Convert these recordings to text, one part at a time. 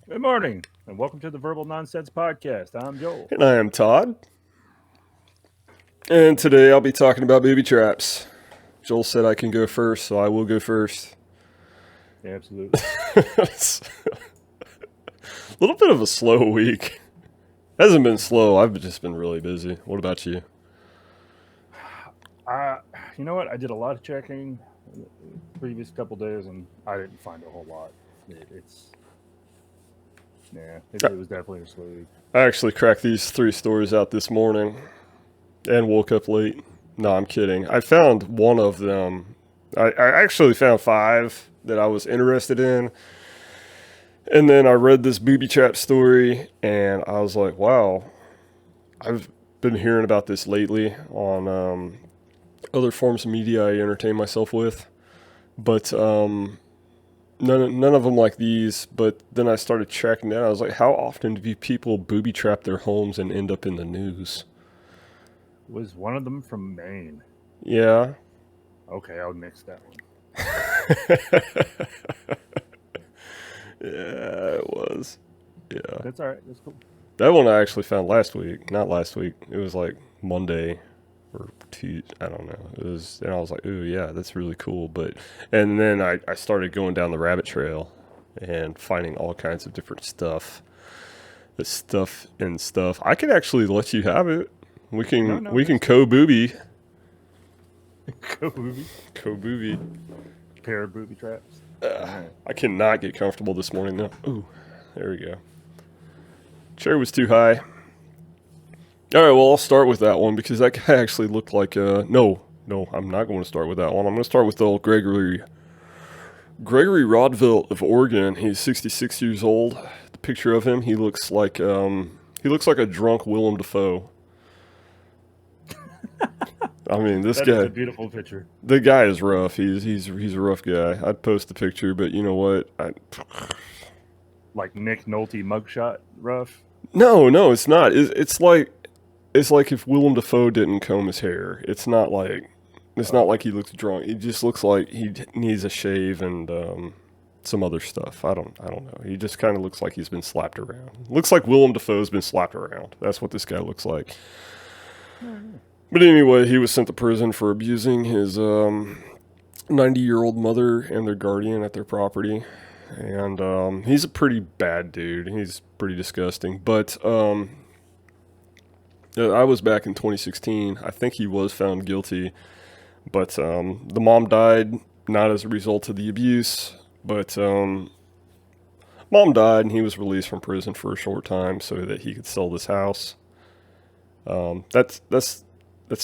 Good morning, and welcome to the Verbal Nonsense Podcast. I'm Joel. And I am Todd. And today I'll be talking about booby traps. Joel said I can go first, so I will go first. Absolutely. It's a little bit of a slow week. Hasn't been slow, I've just been really busy. What about you? Uh, you know what? I did a lot of checking the previous couple days, and I didn't find a whole lot. It was definitely a slow week. I actually cracked these 3 stories out this morning and woke up late. No, I'm kidding. I found one of them. I actually found 5 that I was interested in. And then I read this booby trap story, and I was like, wow, I've been hearing about this lately on other forms of media I entertain myself with. But none of them like these. But then I started checking out. I was like, how often do people booby trap their homes and end up in the news? Was one of them from Maine? Yeah. Okay, I'll mix that one. Yeah, it was. Yeah. That's all right. That's cool. That one I actually found last week. Not last week. It was like Monday or Tuesday. I don't know. It was, and I was like, ooh, yeah, that's really cool. And then I started going down the rabbit trail and finding all kinds of different stuff. The stuff and stuff. I can actually let you have it. We can co-booby. Go booby. Co-booby. Pair of booby traps. I cannot get comfortable this morning though. Ooh, there we go. Chair was too high. All right, well, I'll start with that one because that guy actually looked like no, I'm not going to start with that one. I'm going to start with the old Gregory Rodville of Oregon. He's 66 years old. The picture of him, he looks like a drunk Willem Dafoe. I mean, this That guy. is a beautiful picture. The guy is rough. He's a rough guy. I'd post the picture, but you know what? Like Nick Nolte mugshot rough. No, it's not. It's like if Willem Dafoe didn't comb his hair. It's not like he looks drunk. He just looks like he needs a shave and some other stuff. I don't know. He just kind of looks like he's been slapped around. Looks like Willem Dafoe's been slapped around. That's what this guy looks like. But anyway, he was sent to prison for abusing his 90-year-old mother and their guardian at their property. And he's a pretty bad dude. He's pretty disgusting. But I was back in 2016. I think he was found guilty. But the mom died, not as a result of the abuse. But mom died, and he was released from prison for a short time so that he could sell this house. That's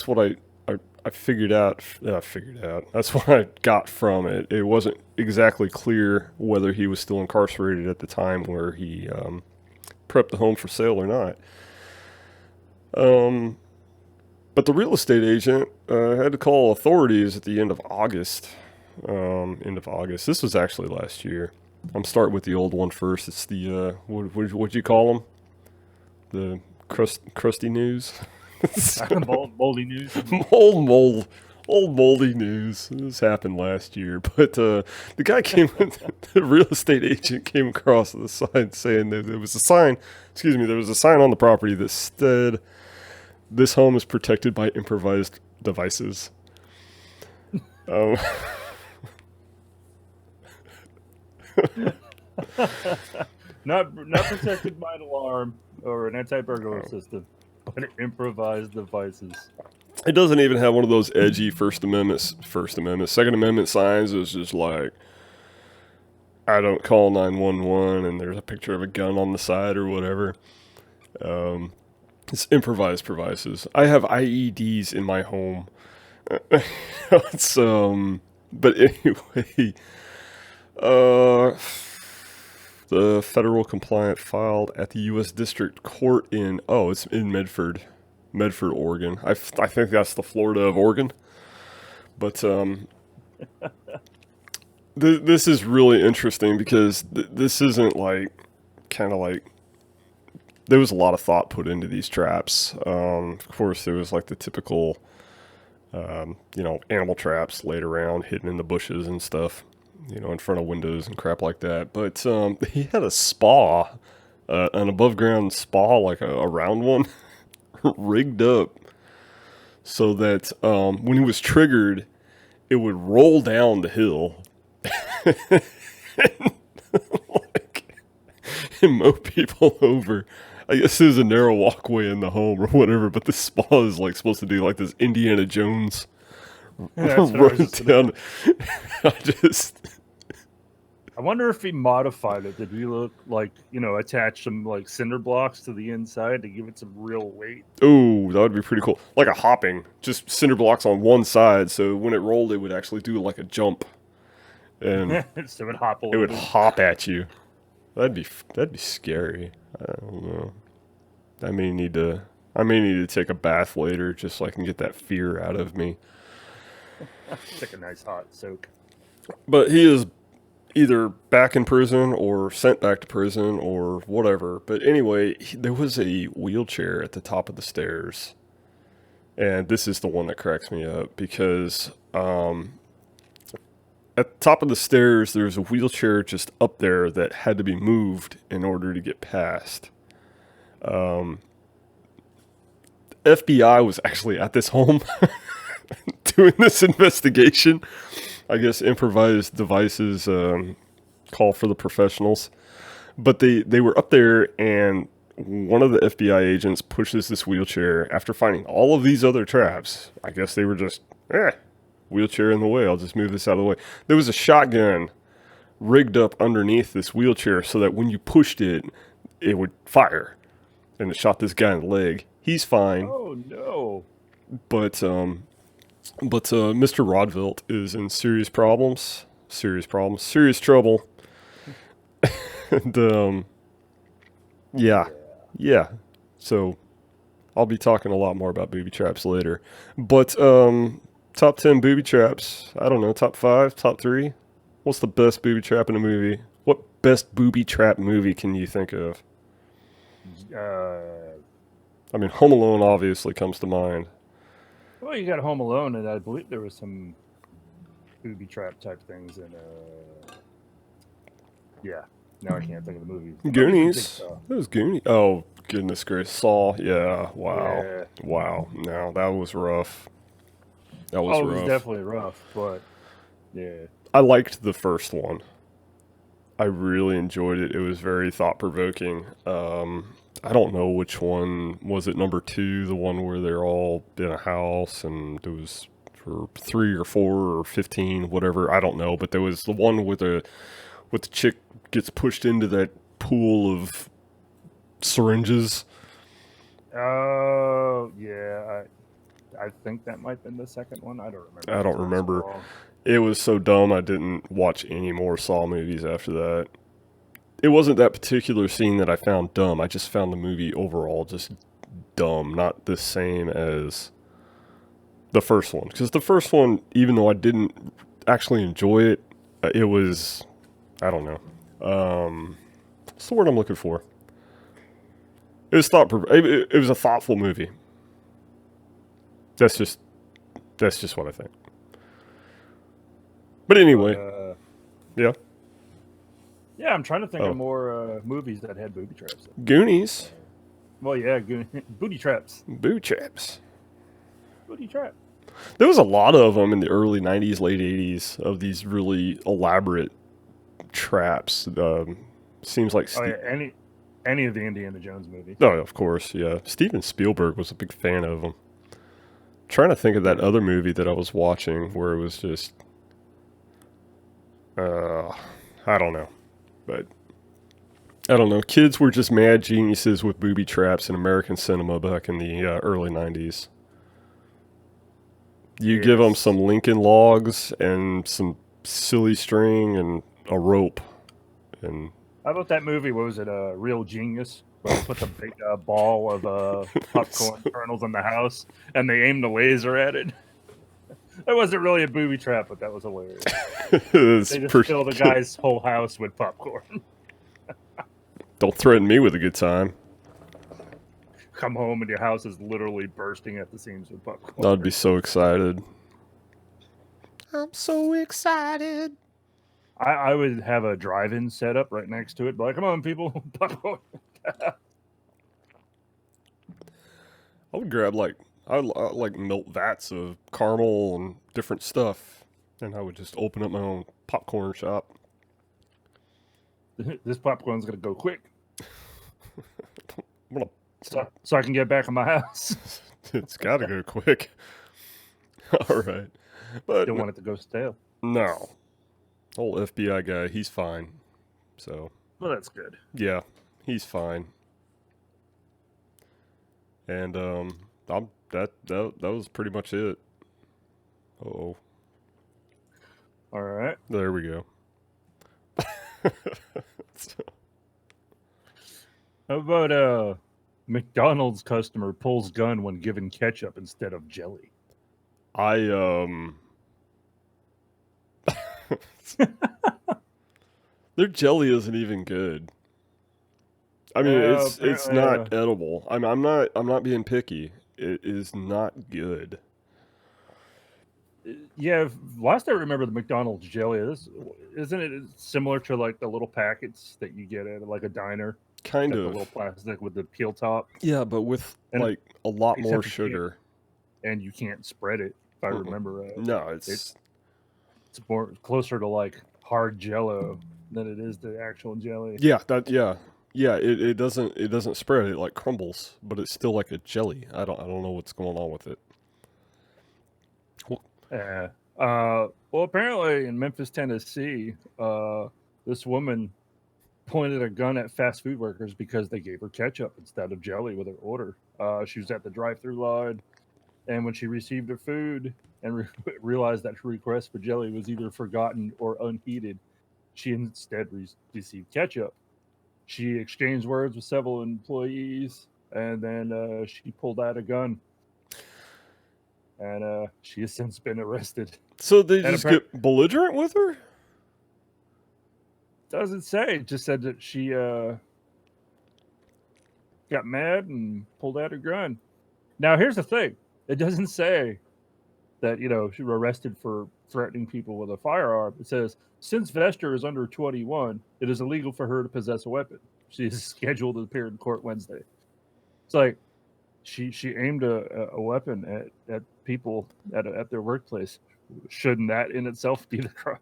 what I figured out. That's what I got from it. It wasn't exactly clear whether he was still incarcerated at the time where he prepped the home for sale or not. But the real estate agent had to call authorities at the end of August. This was actually last year. I'm starting with the old one first. It's the what'd you call them? The crusty news. Moldy news. old moldy news. This happened last year, but the guy the real estate agent came across the sign saying that there was a sign. There was a sign on the property that said, "This home is protected by improvised devices." Um, not protected by an alarm or an anti-burglar system, but improvised devices. It doesn't even have one of those edgy Second Amendment signs. It's just like, I don't call 911, and there's a picture of a gun on the side or whatever. It's improvised devices. I have IEDs in my home. But anyway, the federal complaint filed at the U.S. District Court it's in Medford, Oregon. I think that's the Florida of Oregon. But this is really interesting because this isn't kind of like, there was a lot of thought put into these traps. Of course, there was like the typical, animal traps laid around, hidden in the bushes and stuff. in front of windows and crap like that. But he had a spa, an above ground spa, like a round one, rigged up so that when he was triggered, it would roll down the hill like, and mow people over. I guess there's a narrow walkway in the home or whatever, but the spa is like supposed to do like this Indiana Jones run down. I wonder if he modified it. Did he look like, attach some like cinder blocks to the inside to give it some real weight? Oh, that would be pretty cool. Like a hopping, just cinder blocks on one side, so when it rolled, it would actually do like a jump, and so it would hop a it little would bit. hop at you. That'd be scary. I don't know. I may need to take a bath later just so I can get that fear out of me. Take a nice hot soak. But he is either back in prison or sent back to prison or whatever. But anyway, there was a wheelchair at the top of the stairs. And this is the one that cracks me up because at the top of the stairs, there's a wheelchair just up there that had to be moved in order to get past. FBI was actually at this home doing this investigation. I guess improvised devices call for the professionals. But they were up there, and one of the FBI agents pushes this wheelchair after finding all of these other traps. I guess they were just, wheelchair in the way. I'll just move this out of the way. There was a shotgun rigged up underneath this wheelchair so that when you pushed it, it would fire. And it shot this guy in the leg. He's fine. Oh, no. But Mr. Rodvelt is in serious trouble. And, yeah. So, I'll be talking a lot more about booby traps later. But, top 10 booby traps. I don't know, top 5, top 3? What's the best booby trap in a movie? What best booby trap movie can you think of? I mean, Home Alone obviously comes to mind. Well, you got Home Alone, and I believe there was some booby trap type things in. Now I can't think of the movie. Goonies. That was Goonies. Oh goodness gracious, Saw. Yeah. Wow. Yeah. Wow. No, that was rough. That was rough. It was definitely rough, but yeah. I liked the first one. I really enjoyed it. It was very thought provoking. I don't know which one was it. Number 2, the one where they're all in a house and it was for 3 or 4 or 15, whatever. I don't know, but there was the one with the chick gets pushed into that pool of syringes. Oh yeah, I think that might have been the second one. I don't remember. I don't remember. It was so dumb I didn't watch any more Saw movies after that. It wasn't that particular scene that I found dumb. I just found the movie overall just dumb, not the same as the first one. Because the first one, even though I didn't actually enjoy it, it was, I don't know. What's the word I'm looking for? It was it was a thoughtful movie. That's just what I think. But anyway, yeah. Yeah, I'm trying to think of more movies that had booby traps. Goonies. Well, yeah, booty traps. Booby traps. Booty trap. There was a lot of them in the early 90s, late 80s of these really elaborate traps. Seems like... any of the Indiana Jones movies. Oh, of course, yeah. Steven Spielberg was a big fan of them. Trying to think of that other movie that I was watching where it was just... I don't know. But I don't know. Kids were just mad geniuses with booby traps in American cinema back in the early 90s. You give them some Lincoln logs and some silly string and a rope. And how about that movie? What was it? Real Genius? Where they put the big ball of popcorn kernels in the house and they aimed the laser at it. That wasn't really a booby trap, but that was hilarious. They just filled the guy's whole house with popcorn. Don't threaten me with a good time. Come home and your house is literally bursting at the seams with popcorn. I'd be so excited. I'm so excited. I would have a drive-in set up right next to it. Be like, come on, people, popcorn. I would grab like I like melt vats of caramel and different stuff, and I would just open up my own popcorn shop. This popcorn's gonna go quick, I'm gonna, so I can get back in my house. it's got to go quick. All right, but Don't want it to go stale. no, old FBI guy, he's fine. So Well, that's good. yeah, he's fine. And that was pretty much it. Oh, All right. there we go. So, How about McDonald's customer pulls gun when given ketchup instead of jelly? their jelly isn't even good. I mean, it's not edible. I'm not being picky. It is not good. Yeah, last I remember, the McDonald's jelly isn't it similar to like the little packets that you get at like a diner? Kind Got the of. little plastic with the peel top, Yeah, but with And like a lot more except you can't- sugar. and you can't spread it. If I remember right, No, it's it's more closer to like hard Jello than it is to actual jelly. yeah, it doesn't spread. It like crumbles, but it's still like a jelly. I don't know what's going on with it. Well, apparently in Memphis, Tennessee, this woman pointed a gun at fast food workers because they gave her ketchup instead of jelly with her order. She was at the drive-through line, and when she received her food and realized that her request for jelly was either forgotten or unheeded, she instead received ketchup. She exchanged words with several employees, and then she pulled out a gun. And she has since been arrested. So they And just get belligerent with her? Doesn't say. It just said that she got mad and pulled out her gun. Now, here's the thing. It doesn't say that, she was arrested for threatening people with a firearm. It says, since Vester is under 21, it is illegal for her to possess a weapon. She is scheduled to appear in court Wednesday. It's like she aimed a weapon at people at their workplace. Shouldn't that in itself be the crime?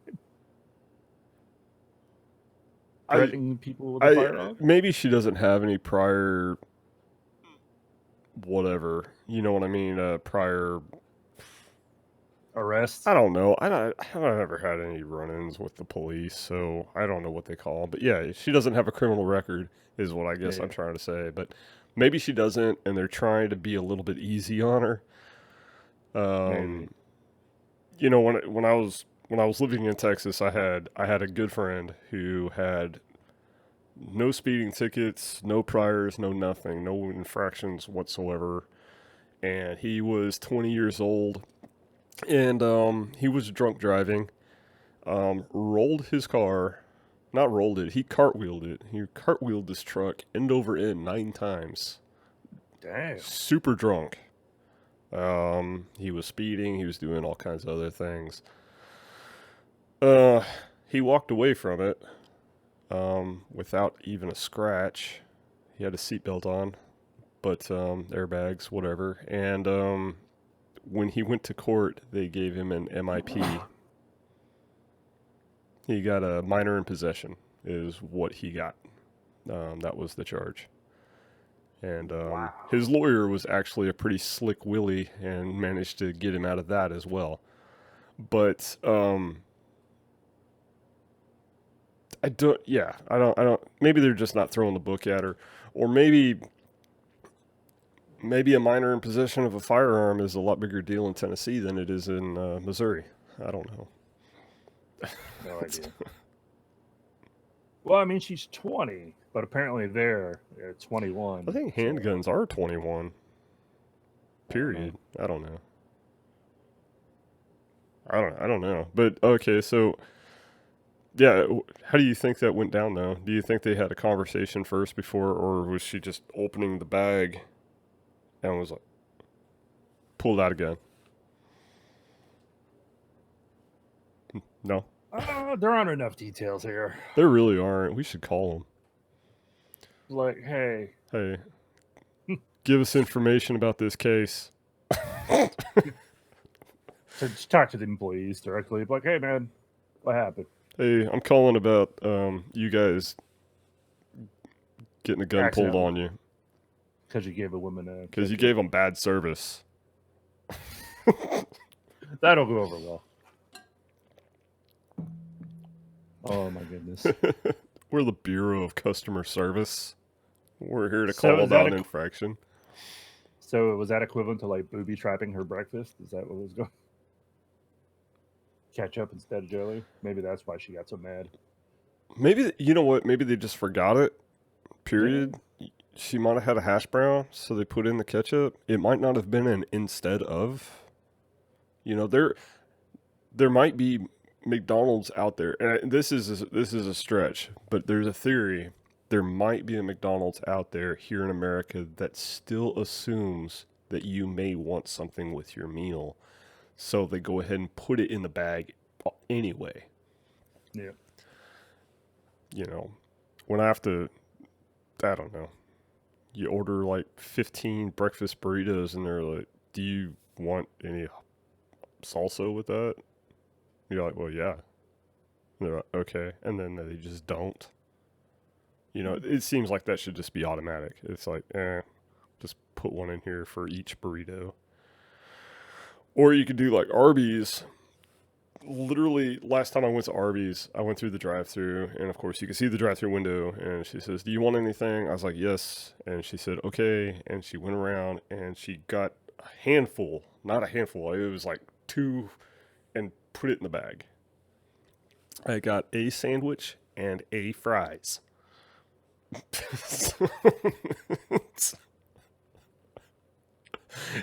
Threatening people with a firearm? Maybe she doesn't have any prior whatever. You know what I mean? Prior arrests. I don't know. I've never had any run-ins with the police, so I don't know what they call them. But yeah, she doesn't have a criminal record, is what I guess I'm trying to say. But maybe she doesn't, and they're trying to be a little bit easy on her. You know, when I was living in Texas, I had a good friend who had no speeding tickets, no priors, no nothing, no infractions whatsoever, and he was 20 years old. And he was drunk driving, rolled his car, not rolled it, he cartwheeled it. He cartwheeled this truck end over end 9 times. Damn. Super drunk. He was speeding, he was doing all kinds of other things. He walked away from it without even a scratch. He had a seatbelt on, but airbags, whatever. And when he went to court, they gave him an MIP. He got a minor in possession, is what he got. That was the charge. And his lawyer was actually a pretty slick willy and managed to get him out of that as well. But I don't. Maybe they're just not throwing the book at her, or maybe a minor in possession of a firearm is a lot bigger deal in Tennessee than it is in Missouri. I don't know. No idea. Well, I mean, she's 20, but apparently they're 21. I think handguns are 21. Period. I don't know. I don't know. But okay, so yeah, how do you think that went down though? Do you think they had a conversation first before, or was she just opening the bag and was like, pulled out a gun? No. There aren't enough details here. There really aren't. We should call them. Like, hey, Hey, give us information about this case. to just talk to the employees directly. Like, hey, man, what happened? Hey, I'm calling about you guys getting a gun pulled on you Because you gave a woman a. because you gave them bad service. That'll go over well. Oh my goodness. We're the Bureau of Customer Service. We're here to So call is that about a- an infraction. So was that equivalent to like booby trapping her breakfast? Is that what was going? Ketchup instead of jelly? Maybe that's why she got so mad. Maybe, you know what? Maybe they just forgot it. Period. She might have had a hash brown, so they put in the ketchup. It might not have been an instead of. You know, there might be McDonald's out there, and this is a stretch, but there's a theory. There might be a McDonald's out there here in America that still assumes that you may want something with your meal, so they go ahead and put it in the bag anyway. Yeah. You know, when I have to, I don't know, you order like 15 breakfast burritos and they're like, do you want any salsa with that? You're like, well, yeah. And they're like, okay. And then they just don't. You know, it seems like that should just be automatic. It's like, just put one in here for each burrito. Or you could do like Arby's. Literally, last time I went to Arby's, I went through the drive-thru, and of course, you can see the drive-thru window. And she says, "Do you want anything?" I was like, "Yes." And she said, "Okay." And she went around and she got a handful, not a handful. It was like 2, and put it in the bag. I got a sandwich and a fries.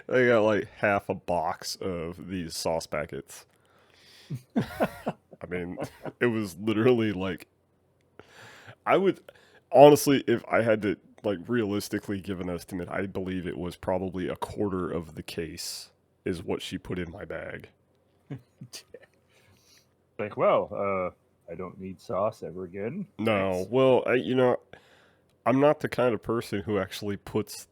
I got like half a box of these sauce packets. I mean, it was literally like, I would, honestly, if I had to like realistically give an estimate, I believe it was probably a quarter of the case is what she put in my bag. Like, well, I don't need sauce ever again. No, Thanks. well, I'm not the kind of person who actually puts,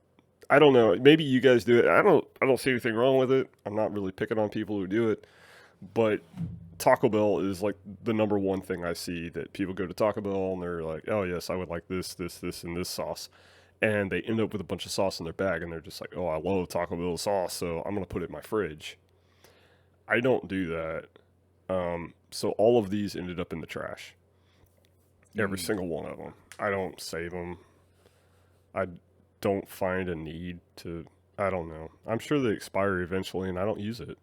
I don't know, maybe you guys do it. I don't see anything wrong with it. I'm not really picking on people who do it, but Taco Bell is like the number one thing I see that people go to Taco Bell and they're like, oh yes, I would like this, and this sauce. And they end up with a bunch of sauce in their bag and they're just like, oh, I love Taco Bell sauce, so I'm going to put it in my fridge. I don't do that. So all of these ended up in the trash. Every single one of them. I don't save them. I don't find a need to, I don't know. I'm sure they expire eventually and I don't use it.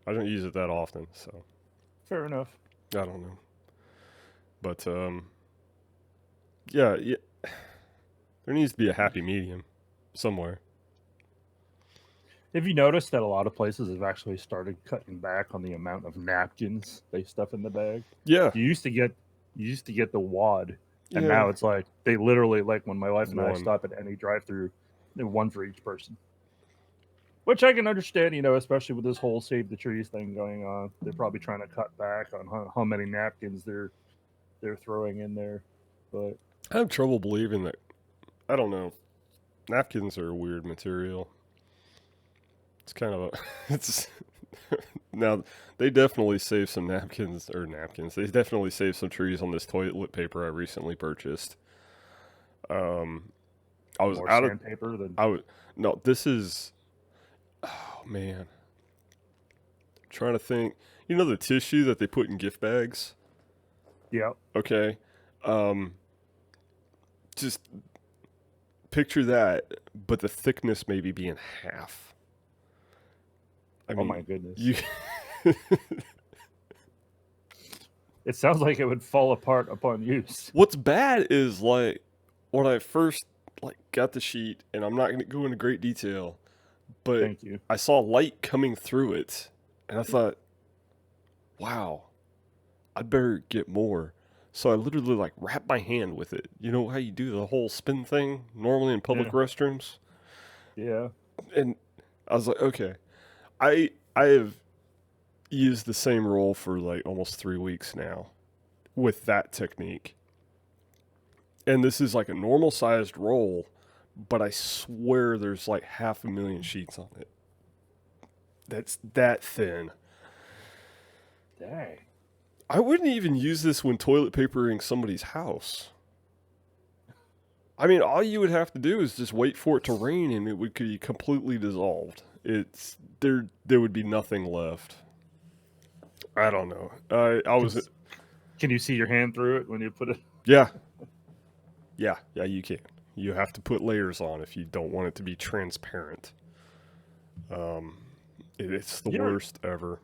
I don't use it that often, so. Fair enough. I don't know. But, yeah, there needs to be a happy medium somewhere. Have you noticed that a lot of places have actually started cutting back on the amount of napkins they stuff in the bag? Yeah. You used to get the wad, and Yeah. now it's like they literally, like when my wife and I One. stop at any drive-through, they're one for each person. Which I can understand, especially with this whole Save the Trees thing going on. They're probably trying to cut back on how many napkins they're throwing in there. But I have trouble believing that, I don't know, napkins are a weird material. It's kind of it's, now, they definitely saved some napkins. They definitely saved some trees on this toilet paper I recently purchased. I was more out of, sandpaper than no, this is, oh man. I'm trying to think. You know the tissue that they put in gift bags? yeah. Okay. Just picture that, but the thickness maybe being half. I mean, Oh my goodness! You It sounds like it would fall apart upon use. What's bad is like when I first like got the sheet, and I'm not going to go into great detail, but Thank you. I saw light coming through it, and I thought, wow, I'd better get more. So I literally like wrapped my hand with it. You know how you do the whole spin thing normally in public restrooms? Yeah. And I was like, okay. I have used the same roll for like almost 3 weeks now. with that technique. And this is like a normal sized roll, but I swear there's like 500,000 sheets on it. That's that thin. Dang. I wouldn't even use this when toilet papering somebody's house. I mean, all you would have to do is just wait for it to rain and it would be completely dissolved. It's there would be nothing left. I don't know. I was Can you see your hand through it when you put it? yeah. Yeah, you can. You have to put layers on if you don't want it to be transparent. It's the worst ever.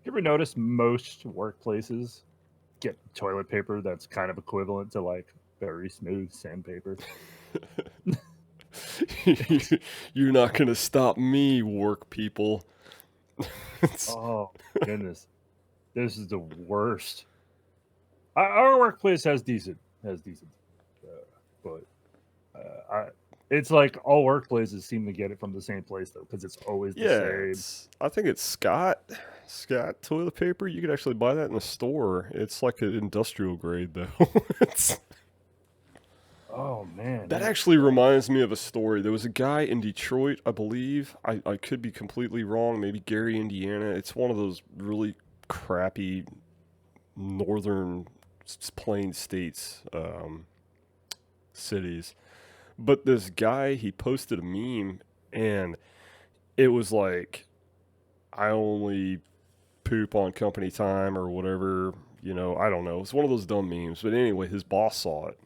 You ever notice most workplaces get toilet paper that's kind of equivalent to like very smooth sandpaper? You're not going to stop me, work people. Oh, goodness. This is the worst. Our workplace has decent, but it's like all workplaces seem to get it from the same place though, because it's always the same. I think it's Scott toilet paper. You could actually buy that in the store. It's like an industrial grade though. Oh man, that actually reminds me of a story. There was a guy in Detroit, I believe. I could be completely wrong. Maybe Gary, Indiana. It's one of those really crappy northern plain states cities. But this guy, he posted a meme, and it was like, I only poop on company time or whatever, I don't know. It's one of those dumb memes. But anyway, his boss saw it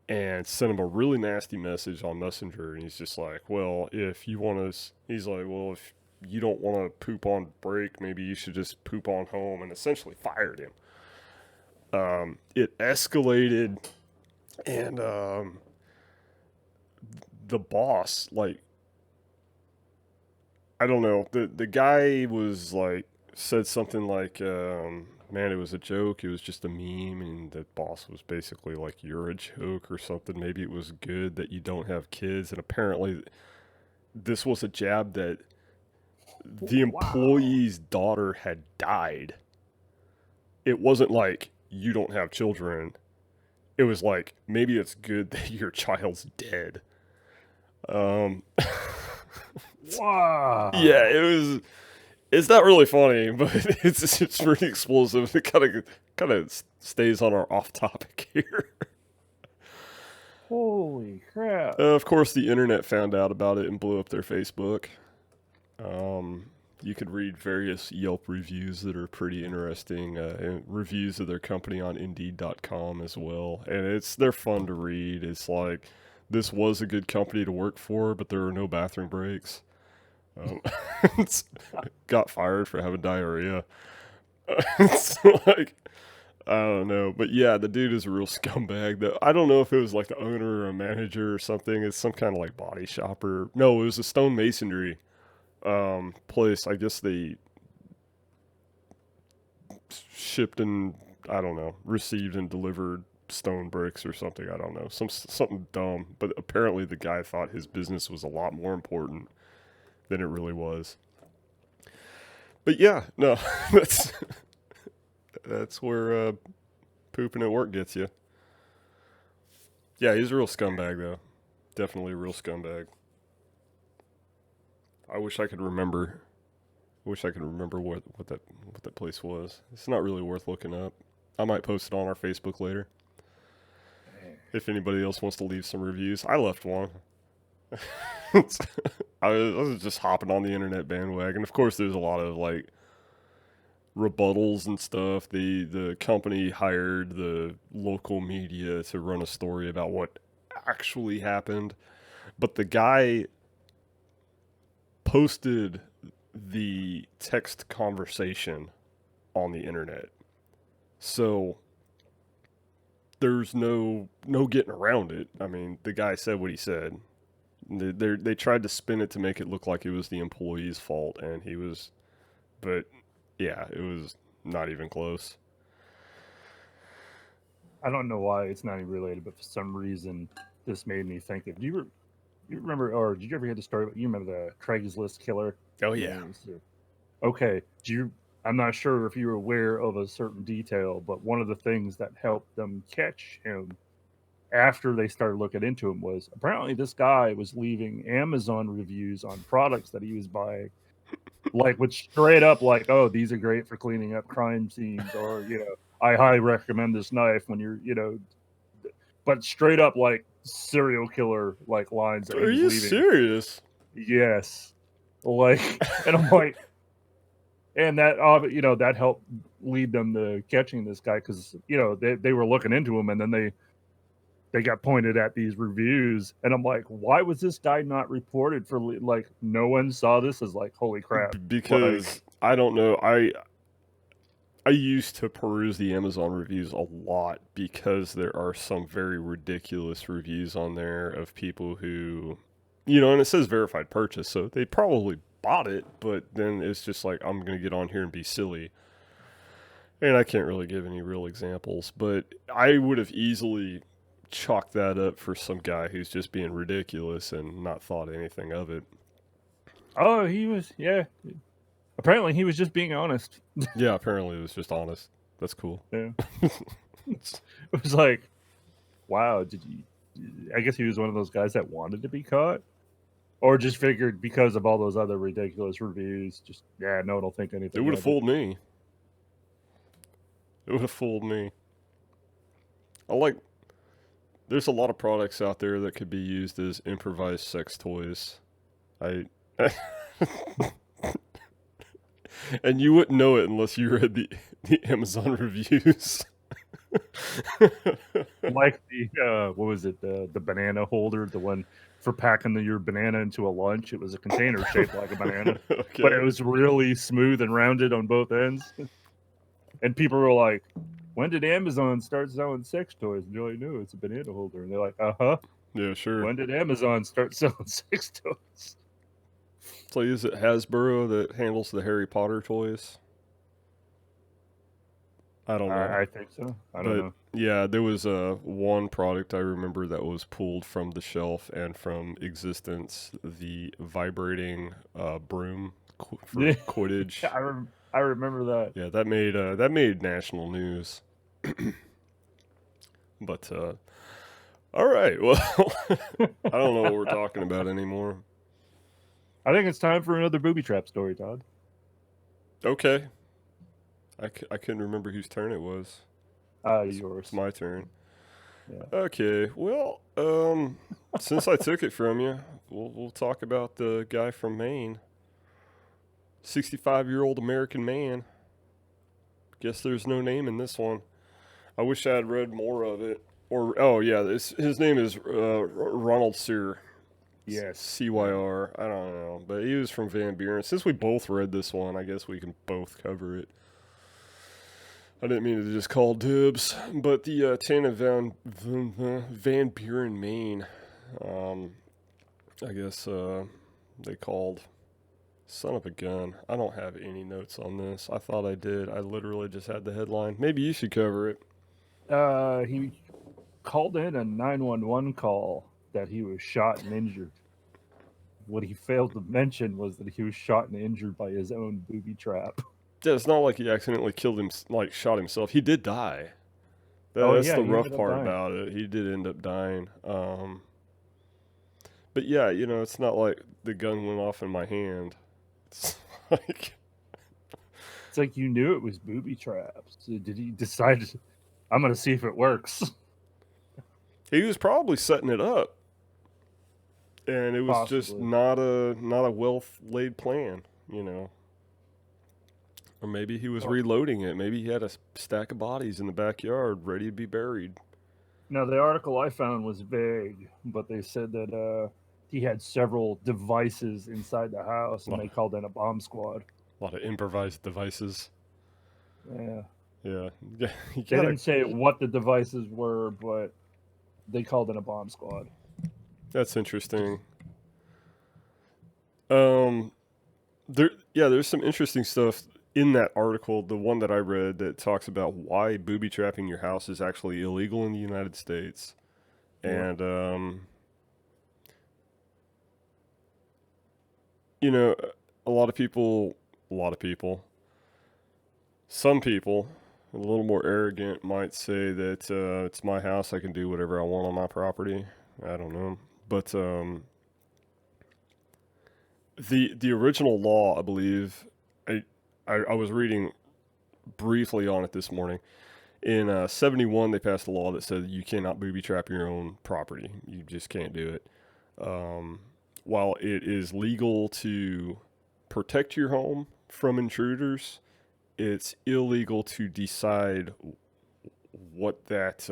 and sent him a really nasty message on Messenger. And he's just like, well, if you want to, he's like, well, if you don't want to poop on break, maybe you should just poop on home, and essentially fired him. It escalated, and the boss, like, I don't know, the guy was like, said something like, man, it was a joke, it was just a meme, and the boss was basically like, you're a joke or something. Maybe it was good that you don't have kids. And apparently this was a jab that the employee's daughter had died. It wasn't like, you don't have children. It was like, maybe it's good that your child's dead. Wow. Yeah, it's not really funny, but it's pretty explosive. It kind of stays on our off topic here. Holy crap. Of course, the internet found out about it and blew up their Facebook. You could read various Yelp reviews that are pretty interesting, and reviews of their company on Indeed.com as well. And they're fun to read. It's like, this was a good company to work for, but there are no bathroom breaks. Got fired for having diarrhea. It's like, I don't know. But yeah, the dude is a real scumbag. I don't know if it was like the owner or a manager or something. It's some kind of like body shop or... No, it was a stonemasonry place. I guess they shipped and, I don't know, received and delivered stone bricks or something. I don't know. Something dumb. But apparently the guy thought his business was a lot more important than it really was. But yeah, no, that's where pooping at work gets you. Yeah, he's a real scumbag though. Definitely a real scumbag. I wish I could remember. What that place was. It's not really worth looking up. I might post it on our Facebook later. If anybody else wants to leave some reviews, I left one. I was just hopping on the internet bandwagon. Of course, there's a lot of like rebuttals and stuff. The company hired the local media to run a story about what actually happened, but the guy posted the text conversation on the internet, so there's no getting around it. I mean, the guy said what he said. They tried to spin it to make it look like it was the employee's fault, and he was, but yeah, it was not even close. I don't know why it's not even related, but for some reason, this made me think of. You remember, or did you ever hear the story? You remember the Craigslist killer? Oh yeah. Okay. I'm not sure if you're aware of a certain detail, but one of the things that helped them catch him after they started looking into him was apparently this guy was leaving Amazon reviews on products that he was buying, like with straight up like, "Oh, these are great for cleaning up crime scenes," or "I highly recommend this knife when you're," but straight up like serial killer like lines that he Are was you leaving. serious? Yes, like, and I'm like, and that that helped lead them to catching this guy because they were looking into him, and then they got pointed at these reviews, and I'm like, why was this guy not reported for like no one saw this as like holy crap, like Because I don't know. I used to peruse the Amazon reviews a lot because there are some very ridiculous reviews on there of people who, and it says verified purchase, so they probably bought it, but then it's just like, I'm going to get on here and be silly. And I can't really give any real examples, but I would have easily chalked that up for some guy who's just being ridiculous and not thought anything of it. oh, he was, yeah, apparently he was just being honest. Yeah, apparently it was just honest. That's cool. Yeah. It was like, wow, did you, I guess he was one of those guys that wanted to be caught, or just figured because of all those other ridiculous reviews, just no one will think anything It would have of it. fooled me. It would have fooled me. I like. There's a lot of products out there that could be used as improvised sex toys. I. And you wouldn't know it unless you read the Amazon reviews. Like the what was it, the banana holder, the one for packing your banana into a lunch. It was a container shaped like a banana, but it Okay. was really smooth and rounded on both ends. And people were like, "When did Amazon start selling sex toys?" And you're like, "No, it's a banana holder." And they're like, "Uh-huh. Yeah, sure. When did Amazon start selling sex toys?" So is it Hasbro that handles the Harry Potter toys? I don't know. I think so. I don't But know. yeah, there was one product I remember that was pulled from the shelf and from existence, the vibrating broom for Yeah, Quidditch. I remember that. Yeah, that made national news. But all right, well, I don't know what we're talking about anymore. I think it's time for another booby trap story, Todd. Okay, I couldn't remember whose turn it was. It's Yours. my turn. Yeah. Okay, well, since I took it from you, we'll talk about the guy from Maine, 65-year-old American man. Guess there's no name in this one. I wish I had read more of it. Or oh yeah, his name is Ronald Sear. Yes. CYR. I don't know, but he was from Van Buren. Since we both read this one, I guess we can both cover it. I didn't mean to just call dibs, but the town of Van Buren, Maine. I guess they called son of a gun. I don't have any notes on this. I thought I did. I literally just had the headline. Maybe you should cover it. He called in a 911 call that he was shot and injured. What he failed to mention was that he was shot and injured by his own booby trap. Yeah, it's not like he accidentally killed him, like shot himself. He did die. Oh That's yeah, the he rough ended up part dying. about it. He did end up dying. But yeah, it's not like the gun went off in my hand. It's like, It's like you knew it was booby traps. So did he decide? I'm gonna see if it works. he was probably setting it up, and it was just Possibly. not a well laid plan, Or maybe he was Well, reloading it. Maybe he had a stack of bodies in the backyard ready to be buried. now the article I found was vague, but they said that he had several devices inside the house, A and lot, they called in a bomb squad. lot of improvised devices. Yeah, Yeah, yeah. You they gotta. didn't say what the devices were, but they called in a bomb squad. That's interesting. Um, there's some interesting stuff in that article, the one that I read, that talks about why booby trapping your house is actually illegal in the United States. Yep. And a lot of people Some people, a little more arrogant, might say that it's my house. I can do whatever I want on my property. I don't know, but the original law, I believe, I was reading briefly on it this morning. In 71, they passed a law that said you cannot booby trap your own property. You just can't do it. While it is legal to protect your home from intruders, it's illegal to decide what that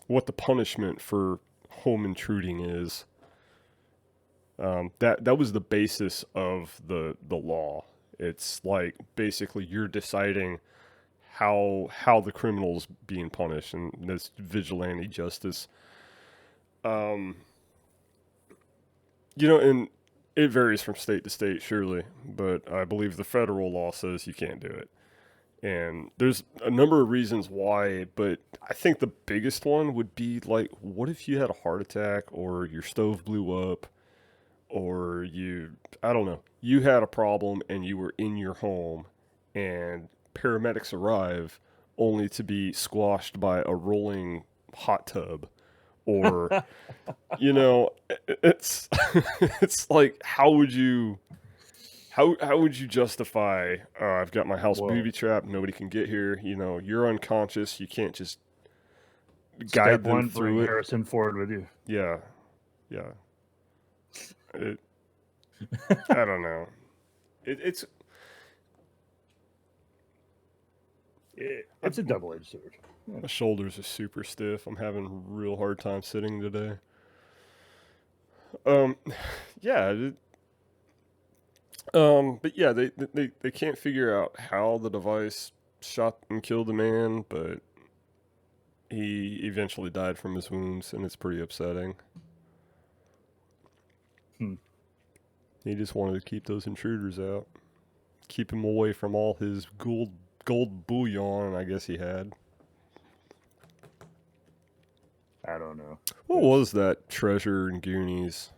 what the punishment for home intruding is. That was the basis of the law. It's like basically you're deciding how the criminal's being punished, and this vigilante justice. And it varies from state to state, surely, but I believe the federal law says you can't do it. And there's a number of reasons why, but I think the biggest one would be like, what if you had a heart attack or your stove blew up or I don't know, you had a problem and you were in your home and paramedics arrive only to be squashed by a rolling hot tub or it's it's like how would you justify I've got my house Well, booby trapped, nobody can get here, you're unconscious, you can't just guide step them one, bring through it. Harrison Ford with you. Yeah. I don't know. It's It's a double-edged sword. my shoulders are super stiff. I'm having a real hard time sitting today. Yeah. But yeah, they can't figure out how the device shot and killed the man, but he eventually died from his wounds, and it's pretty upsetting. He just wanted to keep those intruders out, keep him away from all his gold bullion, I guess he had. I don't know. What was that treasure in Goonies?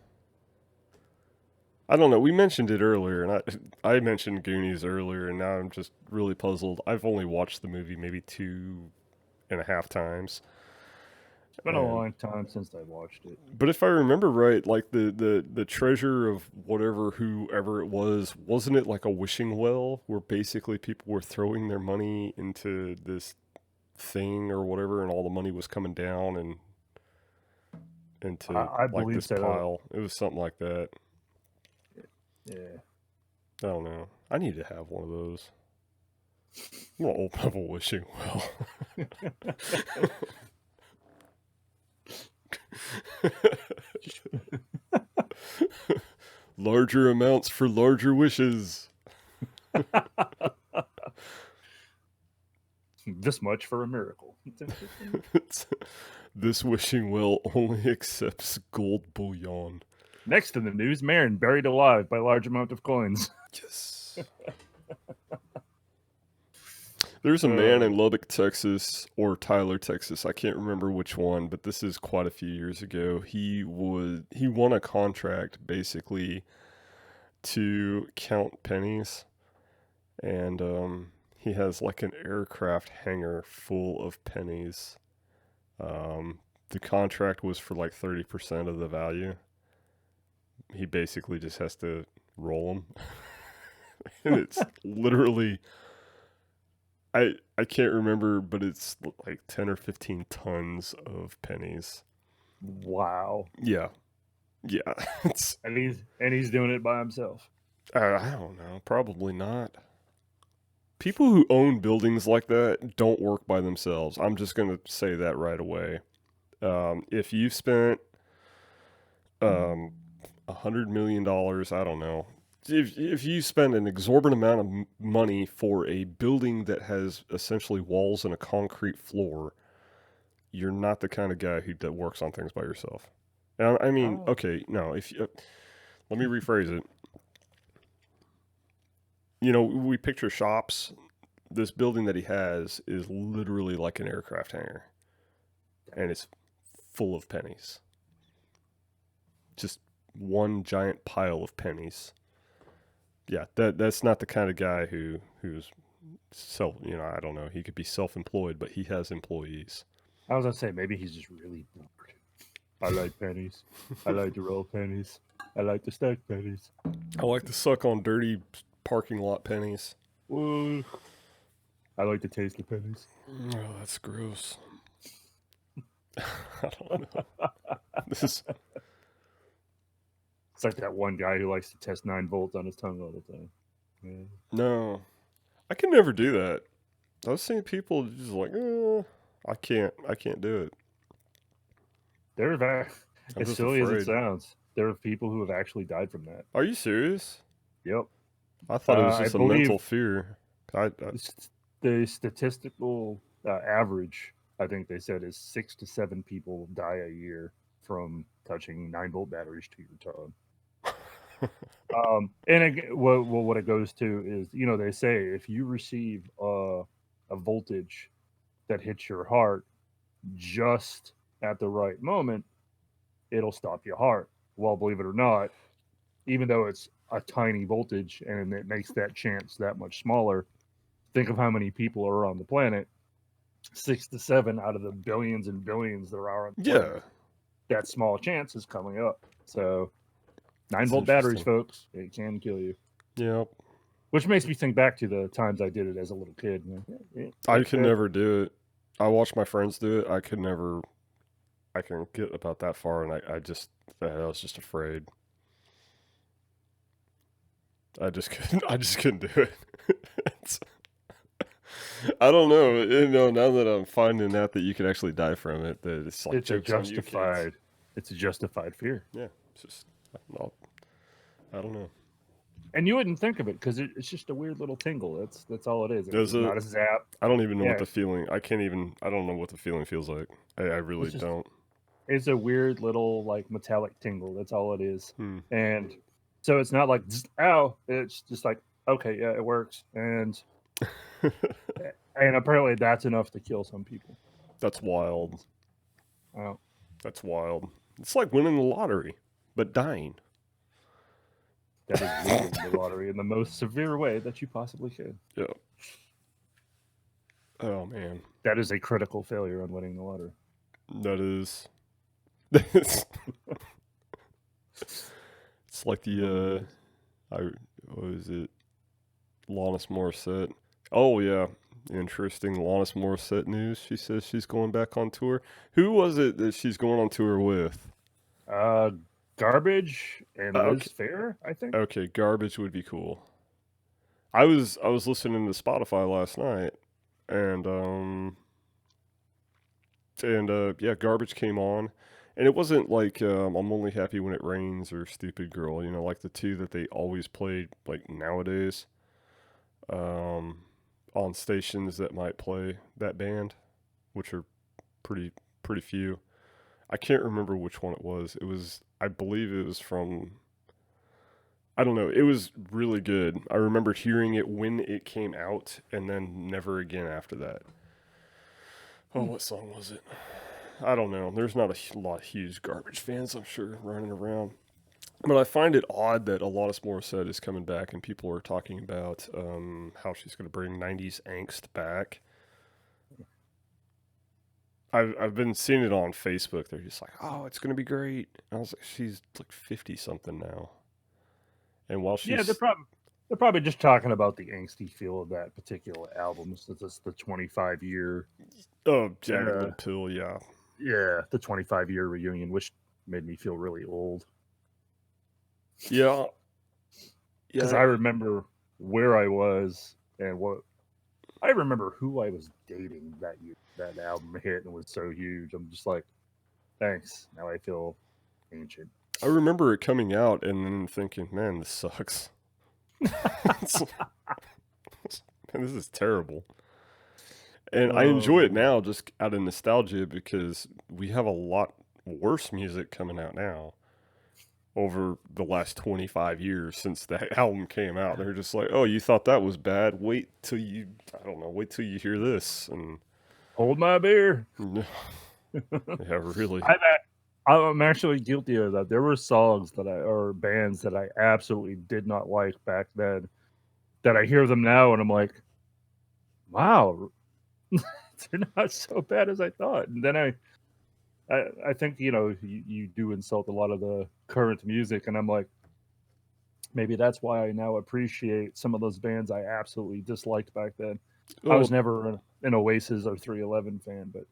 I don't know. We mentioned it earlier, and I mentioned Goonies earlier, and now I'm just really puzzled. I've only watched the movie maybe 2.5 times. It's been a long time since I watched it. But if I remember right, like the treasure of whoever it was, wasn't it like a wishing well where basically people were throwing their money into this thing or whatever, and all the money was coming down and into I like believe this so. pile. It was something like that. Yeah. I don't know. I need to have one of those. I'm gonna open up a wishing well. Larger amounts for larger wishes. This much for a miracle. This wishing well only accepts gold bullion. Next in the news, Maine buried alive by large amount of coins. Yes. There's a man in Lubbock, Texas, or Tyler, Texas. I can't remember which one, but this is quite a few years ago. He won a contract basically to count pennies, and he has like an aircraft hangar full of pennies. The contract was for like 30% of the value. He basically just has to roll them. And it's literally, I can't remember, but it's like 10 or 15 tons of pennies. Wow. Yeah. And he's doing it by himself. I don't know. Probably not. People who own buildings like that don't work by themselves. I'm just going to say that right away. If you've spent $100 million, I don't know. If you spend an exorbitant amount of money for a building that has essentially walls and a concrete floor, you're not the kind of guy that works on things by yourself. And I mean, okay, no. Let me rephrase it. We picture shops. This building that he has is literally like an aircraft hangar, and it's full of pennies. Just one giant pile of pennies. Yeah, that's not the kind of guy who's I don't know. He could be self-employed, but he has employees. I was gonna say maybe he's just really bored. I like pennies. I like to roll pennies. I like to stack pennies. I like to suck on dirty parking lot pennies. Ooh. I like to taste the pennies. Oh, that's gross. I don't know. This It's like that one guy who likes to test 9 volts on his tongue all the time. Yeah. no, I can never do that. I've seen people just like, I can't do it. There are, I'm as just silly as it afraid. sounds, there are people who have actually died from that. Are you serious? Yep. I thought it was I just a believe mental fear. the statistical average, I think they said, is 6 to 7 people die a year from touching 9-volt batteries to your tongue. And again, what it goes to is, they say if you receive a voltage that hits your heart just at the right moment, it'll stop your heart. Well, believe it or not, even though it's a tiny voltage and it makes that chance that much smaller, think of how many people are on the planet. 6 to 7 out of the billions and billions there are on the planet. Yeah, That small chance is coming up. So 9 that's volt batteries, interesting. folks, it can kill you. Yep. Which makes me think back to the times I did it as a little kid. I could never do it. I watched my friends do it. I could never. I can get about that far, and I was just afraid. I just couldn't. I just couldn't do it. I don't know. Now that I'm finding out that you can actually die from it, that it's like It's a jokes on you kids. justified. It's a justified fear. Yeah, it's just. I don't know. And you wouldn't think of it because it's just a weird little tingle. That's all it is. It's Is it? not a zap. I don't even know Yeah. what the feeling. I can't even. I don't know what the feeling feels like. I really It's just- don't. It's a weird little like metallic tingle. That's all it is. Hmm. And so it's not like ow. It's just like okay, yeah, it works. And apparently that's enough to kill some people. That's wild. Wow. That's wild. It's like winning the lottery, but dying. That is losing the lottery in the most severe way that you possibly could. Yeah. Oh man, That is a critical failure on winning the lottery. that is. It's like the what is it? Alanis Morissette. Oh yeah, interesting. Alanis Morissette news. She says she's going back on tour. Who was it that she's going on tour with? Garbage and Okay. Liz Fair, I think. Okay, Garbage would be cool. I was listening to Spotify last night, and yeah, Garbage came on, and it wasn't like I'm Only Happy When It Rains or Stupid Girl, like the two that they always played like nowadays, on stations that might play that band, which are pretty few. I can't remember which one it was. I believe it was from. I don't know. It was really good. I remember hearing it when it came out, and then never again after that. Oh, what song was it? I don't know. There's not a lot of huge Garbage fans, I'm sure, running around. But I find it odd that Alanis Morissette is coming back, and people are talking about how she's going to bring 90s angst back. I've been seeing it on Facebook. They're just like, oh, it's going to be great. And I was like, she's like 50 something now. And while she's they're probably just talking about the angsty feel of that particular album since it's the 25-year. Oh, Jagged Little Pill, yeah. Yeah, the 25-year reunion, which made me feel really old. Yeah. Because I remember where I was and I remember who I was dating that year. That album hit and was so huge. I'm just like, thanks. Now I feel ancient. I remember it coming out and then thinking, man, this sucks. Man, this is terrible. And I enjoy it now just out of nostalgia because we have a lot worse music coming out now over the last 25 years since that album came out. They're just like, oh, you thought that was bad? Wait till you hear this. And Hold my beer. yeah, really. I'm actually guilty of that. There were songs or bands that I absolutely did not like back then that I hear them now and I'm like, wow, they're not so bad as I thought. And then I think, you do insult a lot of the current music, and I'm like, maybe that's why I now appreciate some of those bands I absolutely disliked back then. I was Oh, never an Oasis or 311 fan, but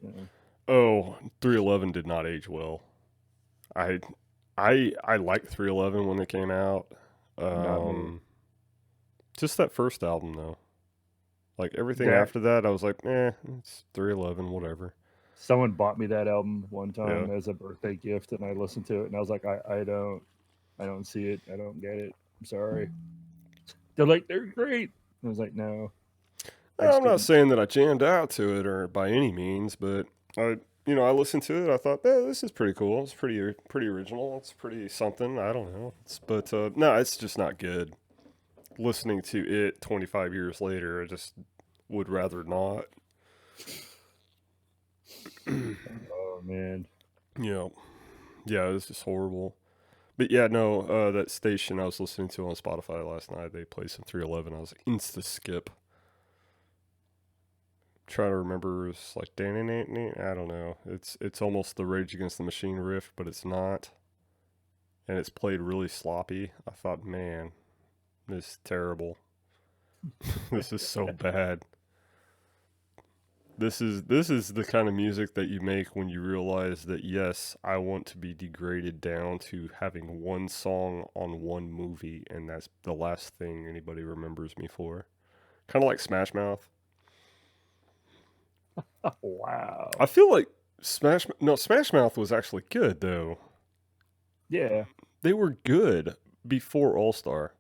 311 did not age well. I I liked 311 when they came out. not me. Um, just that first album though. Like everything That after that, I was like, it's 311, whatever. Someone bought me that album one Yeah. time as a birthday gift, and I listened to it, and I was like, I don't see it, I don't get it. I'm sorry. They're like, they're great. I was like, no, I just I'm not didn't. saying that I jammed out to it or by any means, but I listened to it. I thought, this is pretty cool. It's pretty original. It's pretty something. I don't know. But no, it's just not good. Listening to it 25 years later, I just would rather not. Oh man, Yeah, yeah, this is horrible. But yeah, no, that station I was listening to on Spotify last night, they played some 311. I was like, insta skip. Trying to remember, it's like, I don't know. It's almost the Rage Against the Machine riff, but it's not. And it's played really sloppy. I thought, man, this is terrible. This is so bad. This is the kind of music that you make when you realize that yes, I want to be degraded down to having one song on one movie, and that's the last thing anybody remembers me for. Kind of like Smash Mouth. wow. I feel like Smash Mouth was actually good though. Yeah. They were good before All Star.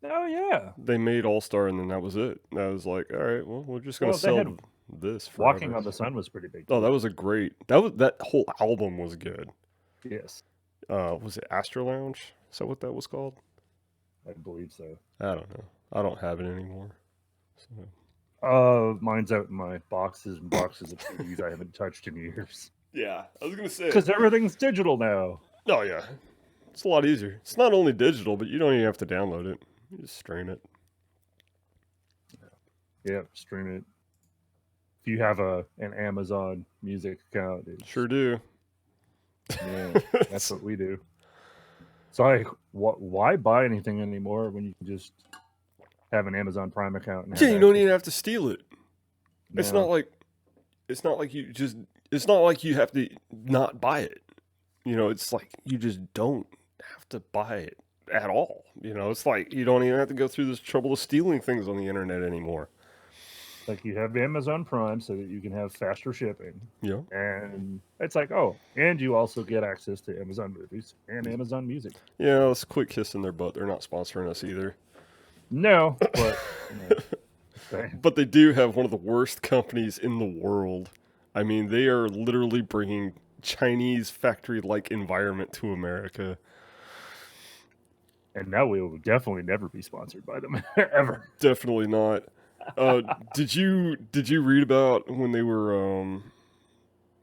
Oh yeah. They made All Star, and then that was it. That was like, all right, well, we're just gonna Well, they sell had this Walking forever. on the Sun was pretty big Oh, that too. was a great. That whole album was good. Yes, Was it Astro Lounge? Is that what that was called? I believe so. I don't know. I don't have it anymore. So. Mine's out in my boxes and boxes of CDs I haven't touched in years. Yeah, I was gonna say. Because everything's digital now. Oh yeah, it's a lot easier. It's not only digital, but you don't even have to download it. You just stream it. Yeah, stream it. If you have an Amazon Music account, Sure do. yeah, that's what we do. So why buy anything anymore when you can just have an Amazon Prime account and Yeah, have you don't access? even have to steal it. It's not No, like it's not like you just it's not like you have to not buy it. It's like you just don't have to buy it at all. It's like you don't even have to go through this trouble of stealing things on the internet anymore. like you have Amazon Prime so that you can have faster shipping. Yeah. And it's like, oh, and you also get access to Amazon Movies and Amazon Music. Yeah, let's quit kissing their butt. They're not sponsoring us either. No, but But they do have one of the worst companies in the world. I mean, they are literally bringing Chinese factory-like environment to America. and now we will definitely never be sponsored by them ever. Definitely not. Did you read about when they were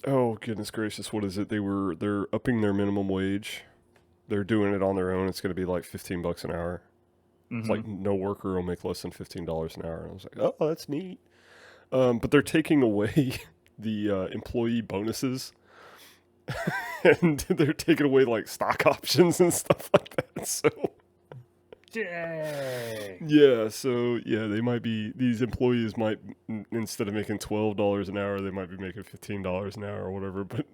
oh goodness gracious, what is it? They're upping their minimum wage. They're doing it on their own. It's going to be like $15 an hour. It's like no worker will make less than $15 an hour. And I was like, oh, that's neat. But they're taking away the employee bonuses, and they're taking away like stock options and stuff like that. So Dang. yeah, these employees might instead of making $12 an hour, they might be making $15 an hour or whatever. But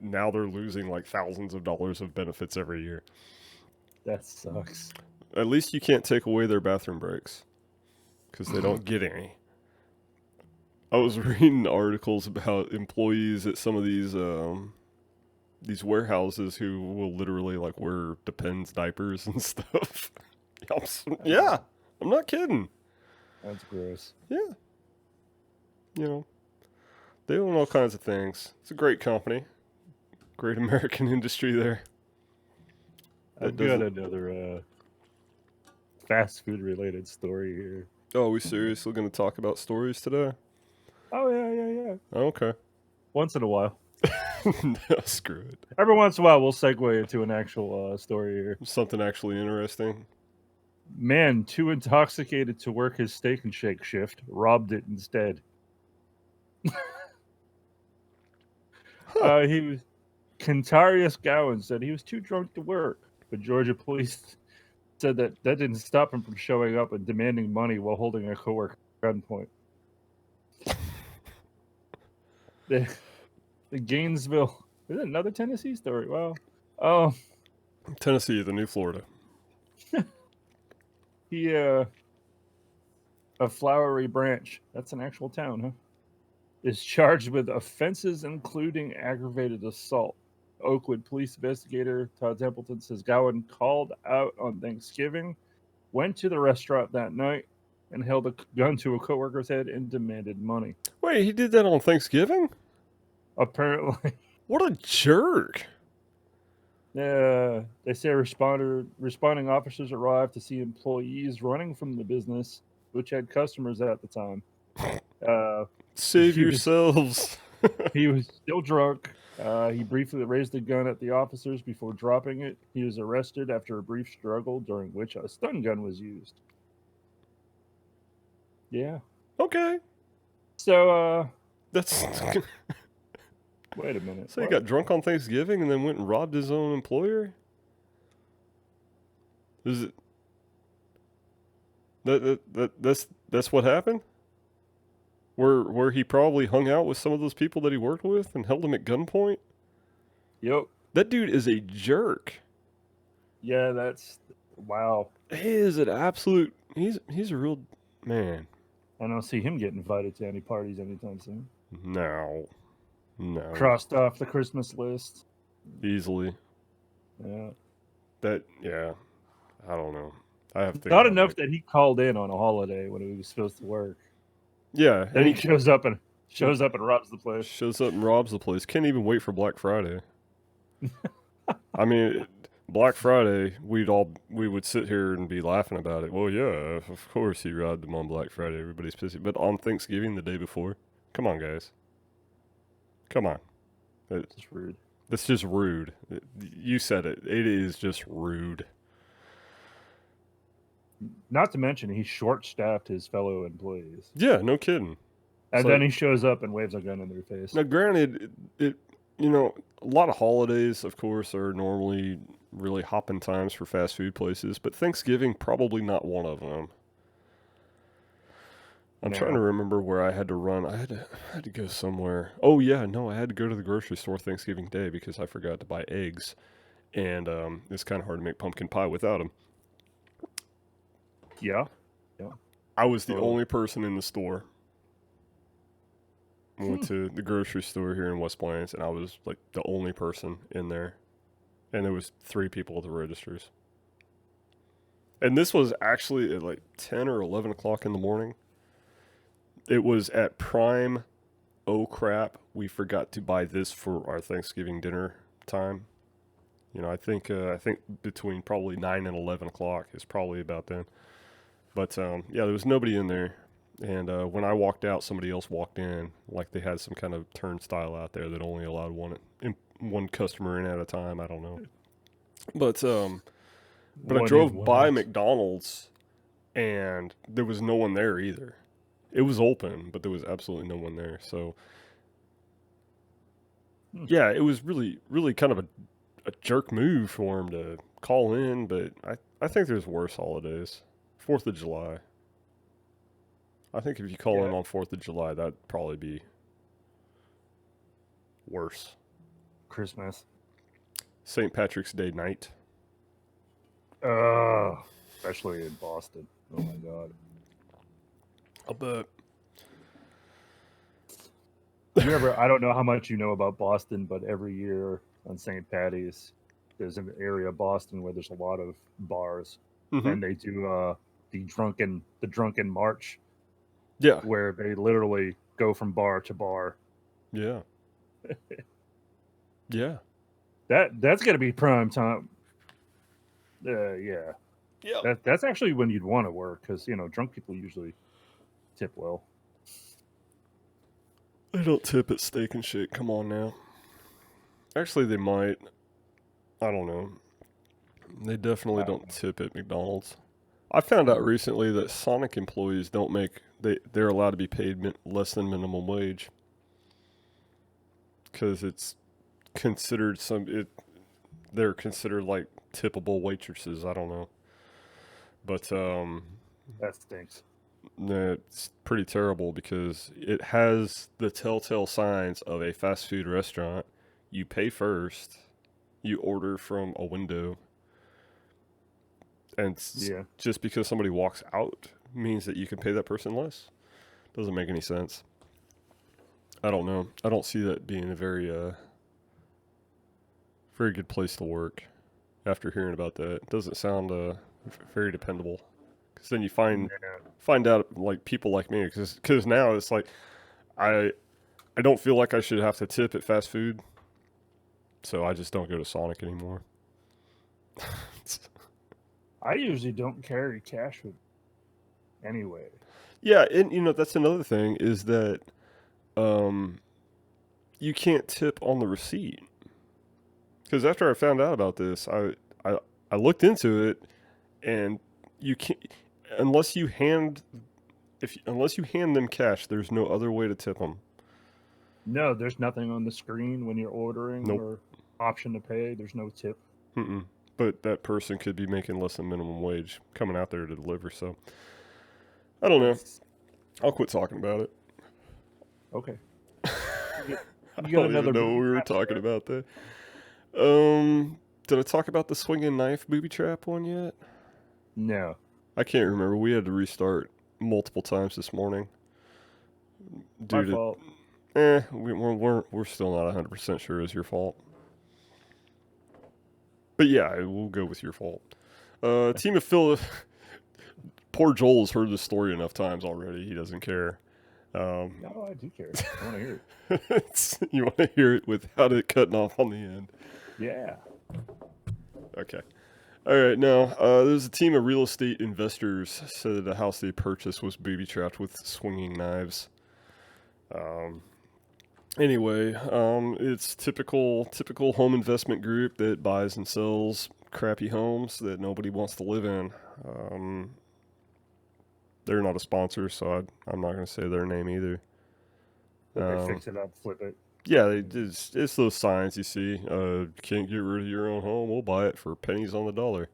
now they're losing like thousands of dollars of benefits every year. That sucks. At least you can't take away their bathroom breaks because they don't get any. I was reading articles about employees at some of these warehouses who will literally like wear Depends diapers and stuff. Yeah, I'm not kidding. That's gross. Yeah, they own all kinds of things. It's a great company, great American industry there. I've got another fast food related story here. Oh, are we seriously going to talk about stories today? Oh yeah. Okay. Once in a while. Screw it. Every once in a while, we'll segue into an actual story here. Something actually interesting. Man, too intoxicated to work his Steak and Shake shift, robbed it instead. He was Kentarius Gowan said he was too drunk to work, but Georgia police said that didn't stop him from showing up and demanding money while holding a coworker at gunpoint. The Gainesville. Is it another Tennessee story? Wow. Oh, Tennessee, the new Florida. he a Flowery Branch. That's an actual town, huh? Is charged with offenses including aggravated assault. Oakwood police investigator Todd Templeton says Gowan called out on Thanksgiving, went to the restaurant that night, and held a gun to a coworker's head and demanded money. Wait, he did that on Thanksgiving? Apparently. What a jerk. They say responding officers arrived to see employees running from the business, which had customers at the time. Save yourselves. He was still drunk. He briefly raised the gun at the officers before dropping it. He was arrested after a brief struggle during which a stun gun was used. Yeah. Okay. So, That's... wait a minute. So he got drunk on Thanksgiving and then went and robbed his own employer? Is it... That's what happened? Where he probably hung out with some of those people that he worked with and held them at gunpoint? Yep. That dude is a jerk. Yeah, that's... Wow. He is an absolute... He's a real... Man. I don't see him getting invited to any parties anytime soon. No. Crossed off the Christmas list. Easily. Yeah. Yeah. I don't know. I have to... Not enough that he called in on a holiday when he was supposed to work. Yeah. Then he shows up and robs the place. Shows up and robs the place. Can't even wait for Black Friday. I mean, Black Friday, we would sit here and be laughing about it. Well, yeah, of course he robbed them on Black Friday. Everybody's pissy. But on Thanksgiving, the day before, come on, guys. Come on. It's just rude. That's just rude. You said it. It is just rude. Not to mention, he short-staffed his fellow employees. Yeah, no kidding. And then he shows up and waves a gun in their face. Now, granted, a lot of holidays, of course, are normally really hopping times for fast food places, but Thanksgiving, probably not one of them. I'm trying to remember where I had to run. I had to go somewhere. Oh, yeah, no, I had to go to the grocery store Thanksgiving Day because I forgot to buy eggs. And it's kind of hard to make pumpkin pie without them. Yeah. I was the only person in the store. I went to the grocery store here in West Plains, and I was like the only person in there. And there was 3 people at the registers. And this was actually at like 10 or 11 o'clock in the morning. It was at prime, oh crap, we forgot to buy this for our Thanksgiving dinner time. I think between probably 9 and 11 o'clock is probably about then. But, yeah, there was nobody in there. And when I walked out, somebody else walked in. Like they had some kind of turnstile out there that only allowed one customer in at a time. I don't know. But I drove by McDonald's, and there was no one there either. It was open, but there was absolutely no one there. So, yeah, it was really, really kind of a jerk move for him to call in. But I think there's worse holidays. 4th of July. I think if you call in on 4th of July, that'd probably be worse. Christmas. St. Patrick's Day night. Especially in Boston. Oh my God. I'll bet. I don't know how much you know about Boston, but every year on St. Patty's, there's an area of Boston where there's a lot of bars, and they do the drunken march. Yeah. Where they literally go from bar to bar. Yeah. Yeah. That's gonna be prime time. Yeah. Yeah. That's actually when you'd want to work because drunk people usually tip well. They don't tip at Steak and Shake. Come on now. Actually, they might. I don't know. They definitely I don't don't know. tip at McDonald's. I found out recently that Sonic employees don't make they're allowed to be paid less than minimum wage because it's considered they're considered like tippable waitresses. I don't know, but That stinks. it's pretty terrible because it has the telltale signs of a fast food restaurant. You pay first, you order from a window, and Yeah. just because somebody walks out means that you can pay that person less. Doesn't make any sense. I don't know. I don't see that being a very good place to work. After hearing about that, it doesn't sound very dependable. Because then you No. find out like people like me. Because now it's like I I don't feel like I should have to tip at fast food, so I just don't go to Sonic anymore. I usually don't carry cash with me anyway. Yeah, and that's another thing is that um, you can't tip on the receipt. Because after I found out about this, I looked into it, and you can't unless you hand unless you hand them cash. There's no other way to tip them. No, there's nothing on the screen when you're ordering Nope. or option to pay. There's no tip. Mm-mm. But that person could be making less than minimum wage coming out there to deliver. So I don't know. That's I'll quit talking about it. okay. You get, I you get don't even another know booby we were trap talking story. about that. Did I talk about the swinging knife booby trap one yet? No. I can't remember. We had to restart multiple times this morning My due to fault. we're still not 100% sure it's your fault. But yeah, we'll go with your fault. Team of Phil. Poor Joel's heard this story enough times already. He doesn't care. No, I do care. I want to hear it. You want to hear it without it cutting off on the end. Yeah. Okay. All right. Now, there's a team of real estate investors said that the house they purchased was booby trapped with swinging knives. Anyway, it's typical home investment group that buys and sells crappy homes that nobody wants to live in. They're not a sponsor, so I'm not going to say their name either. But they fix it up, flip it. Yeah, it's those signs you see. Can't get rid of your own home? We'll buy it for pennies on the dollar.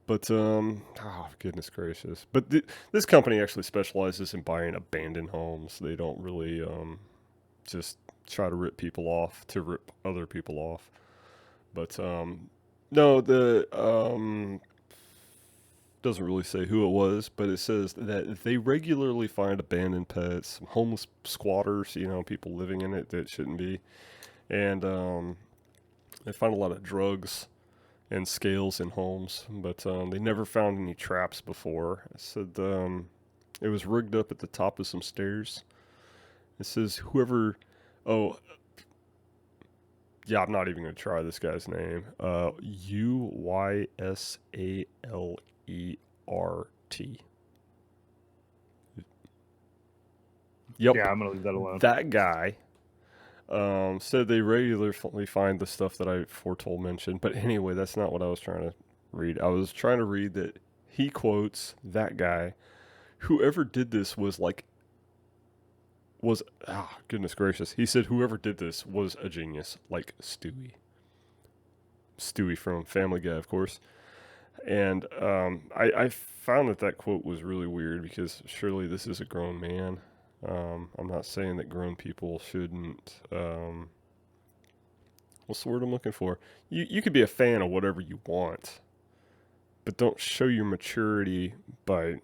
Oh goodness gracious! But this company actually specializes in buying abandoned homes. They don't really just try to rip people off to rip other people off. But no, the doesn't really say who it was, but it says that they regularly find abandoned pets, homeless squatters, people living in it that shouldn't be, and they find a lot of drugs and scales in homes, but they never found any traps before. It said it was rigged up at the top of some stairs. It says whoever, oh, yeah, I'm not even going to try this guy's name. Uysalert. Yep, Yeah, I'm gonna leave that alone. that guy said they regularly find the stuff that I foretold mentioned. But anyway, that's not what I was trying to read. I was trying to read that he quotes that guy. Whoever did this was goodness gracious. He said whoever did this was a genius, like Stewie. Stewie from Family Guy, of course. And I found that quote was really weird because surely this is a grown man. I'm not saying that grown people shouldn't. What's the word I'm looking for? You could be a fan of whatever you want, but don't show your maturity by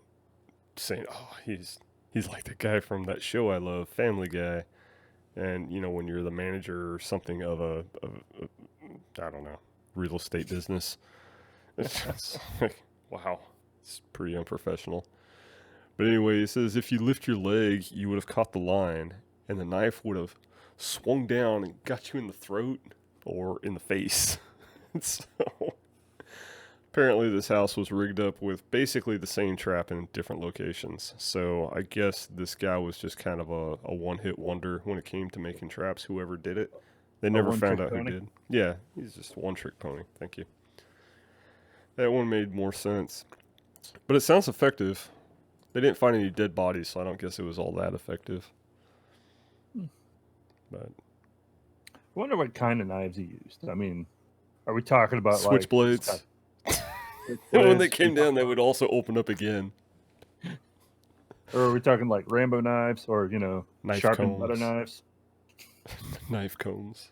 saying, "Oh, he's like the guy from that show I love, Family Guy." And when you're the manager or something of a I don't know, real estate business, it's just like, wow, it's pretty unprofessional. But anyway, it says if you lift your leg, you would have caught the line, and the knife would have swung down and got you in the throat or in the face. So, Apparently, this house was rigged up with basically the same trap in different locations. So I guess this guy was just kind of a one-hit wonder when it came to making traps. Whoever did it, they A never found one-trick out who pony? did. Yeah, he's just a one-trick pony. Thank you. That one made more sense, but it sounds effective. They didn't find any dead bodies, so I don't guess it was all that effective. But I wonder what kind of knives he used. I mean, are we talking about like switchblades. And when they came down, they would also open up again. or are we talking like Rambo knives, or Knife sharpened butter combs. knives? Knife combs.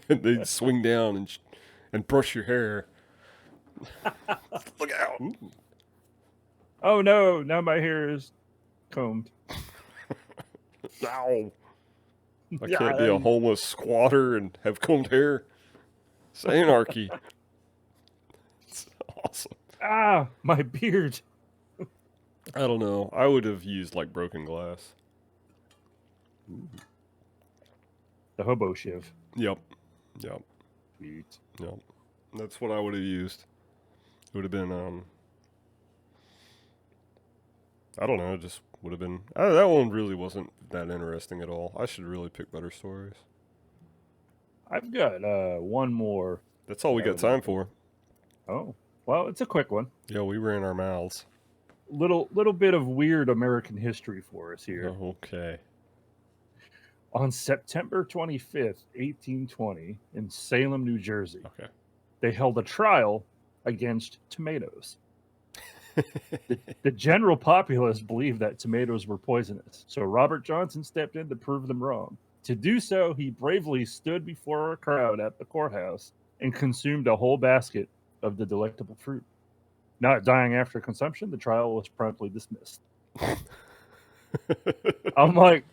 They'd swing down and brush your hair. Look out! Oh no! Now my hair is combed. Ow! I Yeah, can't be a homeless squatter and have combed hair. It's anarchy. It's awesome. my beard. I don't know. I would have used like broken glass. The hobo shiv. Yep. Yep. Sweet. Yep. That's what I would have used. It would have been I don't know, it just would have been that one really wasn't that interesting at all. I should really pick better stories. I've got one more. That's all we got time for. Oh, well, it's a quick one. Yeah, we ran our mouths. Little bit of weird American history for us here. Okay. On September 25th, 1820, in Salem, New Jersey, Okay. they held a trial against tomatoes. The general populace believed that tomatoes were poisonous, so Robert Johnson stepped in to prove them wrong. To do so, he bravely stood before a crowd at the courthouse and consumed a whole basket of the delectable fruit. Not dying after consumption, the trial was promptly dismissed. I'm like,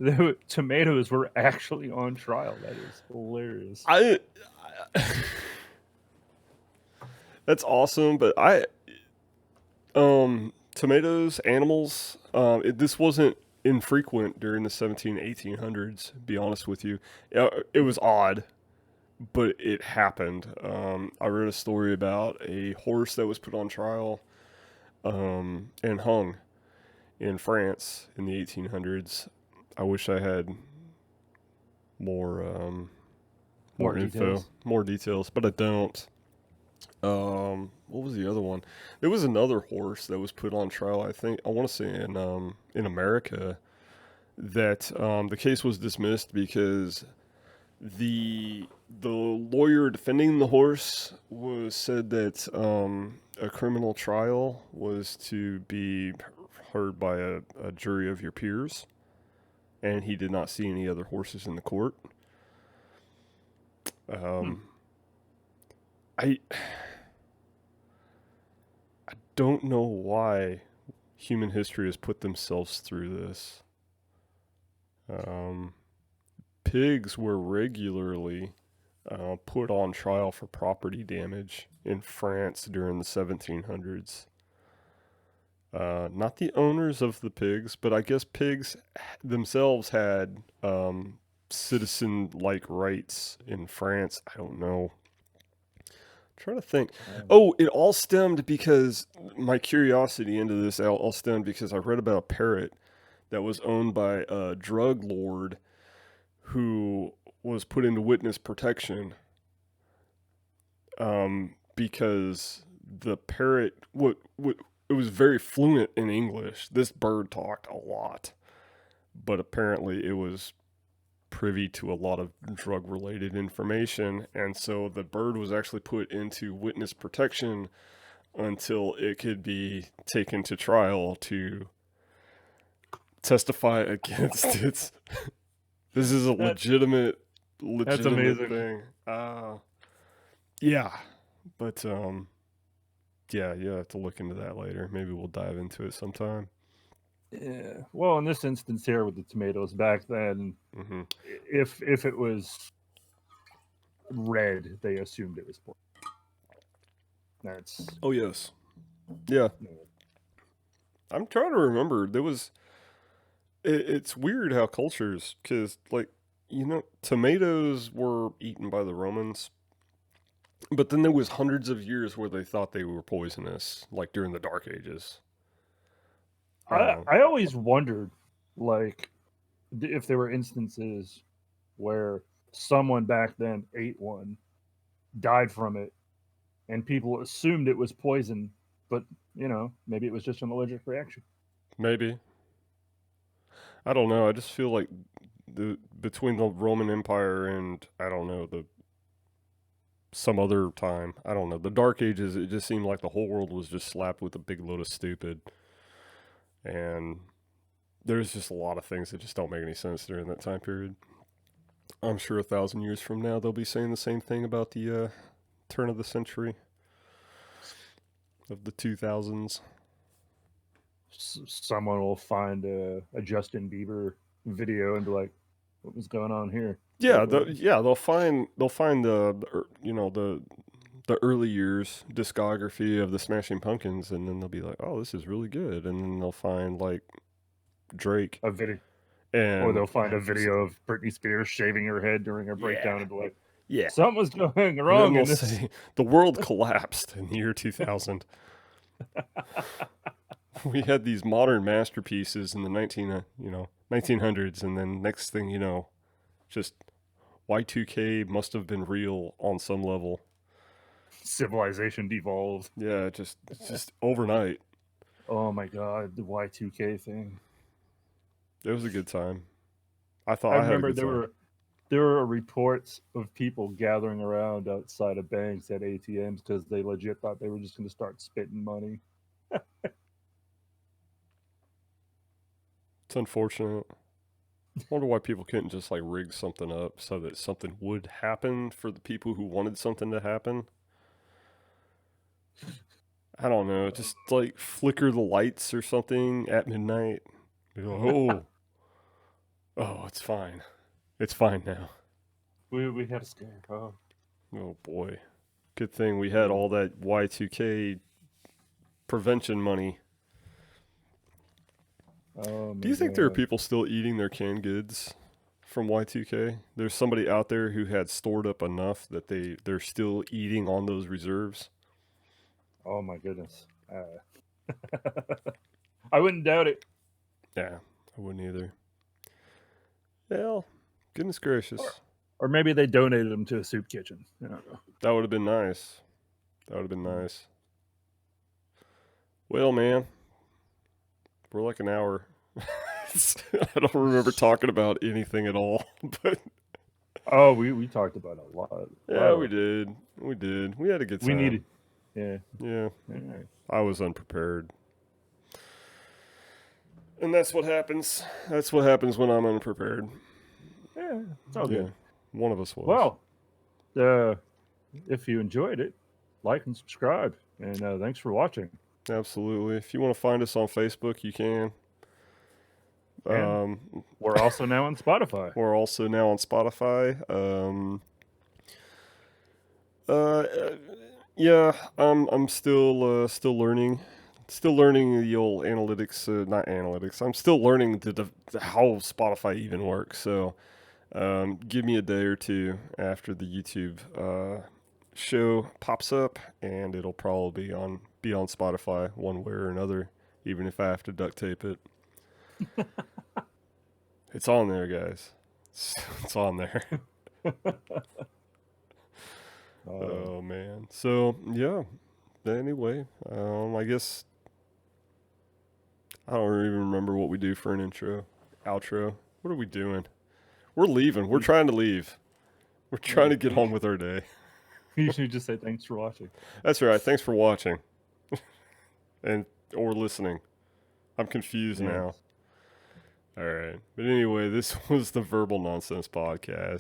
the tomatoes were actually on trial. That is hilarious. That's awesome, but tomatoes, animals, this wasn't infrequent during the 1800s, to be honest with you. It was odd, but it happened. I read a story about a horse that was put on trial and hung in France in the 1800s. I wish I had more info, more details, but I don't. What was the other one? There was another horse that was put on trial. I want to say in America that the case was dismissed because the lawyer defending the horse said that a criminal trial was to be heard by a jury of your peers, and he did not see any other horses in the court. I don't know why human history has put themselves through this. Pigs were regularly put on trial for property damage in France during the 1700s. Not the owners of the pigs, but I guess pigs themselves had citizen-like rights in France. I don't know. Trying to think. Oh, it all stemmed because my curiosity into this all stemmed because I read about a parrot that was owned by a drug lord who was put into witness protection because the parrot it was very fluent in English. This bird talked a lot, but apparently it was privy to a lot of drug related information, and so the bird was actually put into witness protection until it could be taken to trial to testify against its this is a legitimate that's amazing thing. Yeah, but yeah, you have to look into that later. Maybe we'll dive into it sometime. Yeah. Well, in this instance here with the tomatoes back then, if it was red, they assumed it was poison. That's oh yes, yeah. I'm trying to remember. There was. It's weird how cultures, because tomatoes were eaten by the Romans, But then there was hundreds of years where they thought they were poisonous, like during the Dark Ages. I always wondered, like, if there were instances where someone back then ate one, died from it, and people assumed it was poison, but maybe it was just an allergic reaction. Maybe. I don't know. I just feel like between the Roman Empire and I don't know some other time, I don't know, the Dark Ages, it just seemed like the whole world was just slapped with a big load of stupid, and there's just a lot of things that just don't make any sense during that time period. I'm sure 1,000 years from now they'll be saying the same thing about the turn of the century of the 2000s. Someone will find a Justin Bieber video and be like, "What was going on here?" Yeah, they'll find the early years discography of the Smashing Pumpkins, and then they'll be like, "Oh, this is really good," and then they'll find like Drake A video, and or they'll find a video of Britney Spears shaving her head during her breakdown and be like, yeah, "Something was going and wrong then they'll in this." say the world collapsed in the year 2000. We had these modern masterpieces in the 1900s, and then next thing you know, just Y2K must have been real on some level. Civilization devolved. Yeah, it's just overnight. Oh my god, the Y2K thing. It was a good time. I thought I I had a remember good there time. were reports of people gathering around outside of banks at ATMs because they legit thought they were just going to start spitting money. It's unfortunate. I wonder why people couldn't just like rig something up so that something would happen for the people who wanted something to happen. I don't know, just like flicker the lights or something at midnight. You go, oh, it's fine. It's fine now. We had a scare. Oh, Oh boy. Good thing we had all that Y2K prevention money. oh Do you think there are God. people still eating their canned goods from Y2K? There's somebody out there who had stored up enough that they're still eating on those reserves. Oh my goodness. I wouldn't doubt it. Yeah, I wouldn't either. Well, goodness gracious. Or maybe they donated them to a soup kitchen. I don't know. That would have been nice. That would have been nice. Well, man, we're like an hour. I don't remember talking about anything at all, but Oh, we talked about a lot. yeah, Wow. we did. We did. We had a good time. We needed. Yeah. Yeah, All right. I was unprepared. And that's what happens. That's what happens when I'm unprepared. Yeah. It's all Yeah, good. one of us was. Well, if you enjoyed it, like and subscribe. And thanks for watching. Absolutely. If you want to find us on Facebook, you can. And we're also now on Spotify. We're also now on Spotify. Yeah, I'm still learning. Still learning the old analytics, not analytics. I'm still learning how Spotify even works. So, give me a day or two after the YouTube show pops up, and it'll probably be on Spotify one way or another. Even if I have to duct tape it, it's on there, guys. It's on there. Oh man. So yeah. Anyway, I guess I don't even remember what we do for an outro. What are we doing? We're leaving. We're trying to leave. We're trying to get on with our day. You should just say thanks for watching. That's right. Thanks for watching and or listening. I'm confused now. All right. But anyway, this was the Verbal Nonsense Podcast.